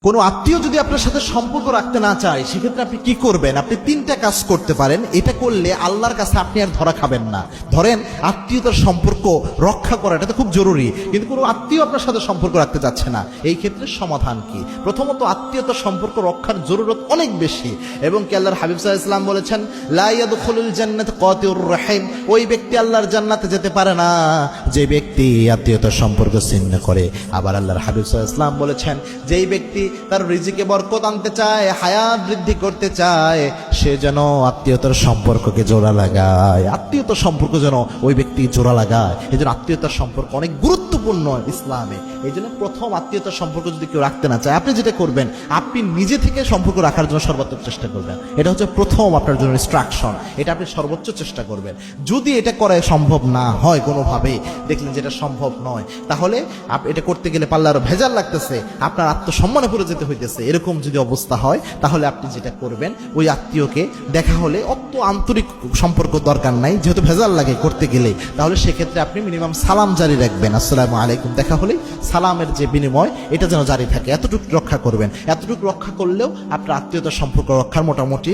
কোনো আত্মীয় যদি আপনার সাথে সম্পর্ক রাখতে না চায় সেক্ষেত্রে আপনি কি করবেন? আপনি তিনটা কাজ করতে পারেন। এটা করলে আল্লাহর কাছে আপনি আর ধরা খাবেন না। ধরেন আত্মীয়তার সম্পর্ক রক্ষা করা এটা তো খুব জরুরি, কিন্তু কোনো আত্মীয় আপনার সাথে সম্পর্ক রাখতে চাচ্ছে না, এই ক্ষেত্রে সমাধান কি? প্রথমত আত্মীয়তার সম্পর্ক রক্ষার জরুরত অনেক বেশি, এবং কি আল্লাহর হাবিব সাল্লাল্লাহু আলাইহি ওয়াসাল্লাম বলেছেন, লা ইয়াদখুলুল জান্নাত কাতিউর রাহিম, ওই ব্যক্তি আল্লাহর জান্নাতে যেতে পারে না যে ব্যক্তি আত্মীয়তার সম্পর্ক ছিন্ন করে। আবার আল্লাহর হাবিব সাল্লাল্লাহু আলাইহি ওয়াসাল্লাম বলেছেন, যেই ব্যক্তি তার রিজিকে বরকত আনতে চায়, হায়াত বৃদ্ধি করতে চায়, সে যেন আত্মীয়তার সম্পর্ককে জোড়া লাগায়, আত্মীয়তার সম্পর্ক যেন ওই ব্যক্তি জোড়া লাগায়। এই জন্য আত্মীয়তার সম্পর্ক অনেক গুরুত্বপূর্ণ ইসলামে। এই জন্য প্রথম আত্মীয়তার সম্পর্ক যদি কেউ রাখতে না চায়, আপনি যেটা করবেন, আপনি নিজে থেকে সম্পর্ক রাখার জন্য সর্বোচ্চ চেষ্টা করবেন। এটা হচ্ছে প্রথম আপনার জন্য ইনস্ট্রাকশন, এটা আপনি সর্বোচ্চ চেষ্টা করবেন। যদি এটা করা সম্ভব না হয়, কোনোভাবে দেখলেন যেটা সম্ভব নয়, তাহলে এটা করতে গেলে পাল্লার ভেজাল লাগতেছে, আপনার আত্মসম্মানে পড়ে যেতে হইতেছে, এরকম যদি অবস্থা হয়, তাহলে আপনি যেটা করবেন, ওই আত্মীয়কে দেখা হলে অত আন্তরিক সম্পর্ক দরকার নাই, যেহেতু ভেজাল লাগে করতে গেলে, তাহলে সেক্ষেত্রে আপনি মিনিমাম সালাম জারি রাখবেন। আসসালামু আলাইকুম দেখা হলে সালামের যে বিনিময়, এটা যেন জারি থাকে, এতটুকু রক্ষা করবেন। এতটুকু রক্ষা করলেও আপনার আত্মীয়তার সম্পর্ক রক্ষার মোটামুটি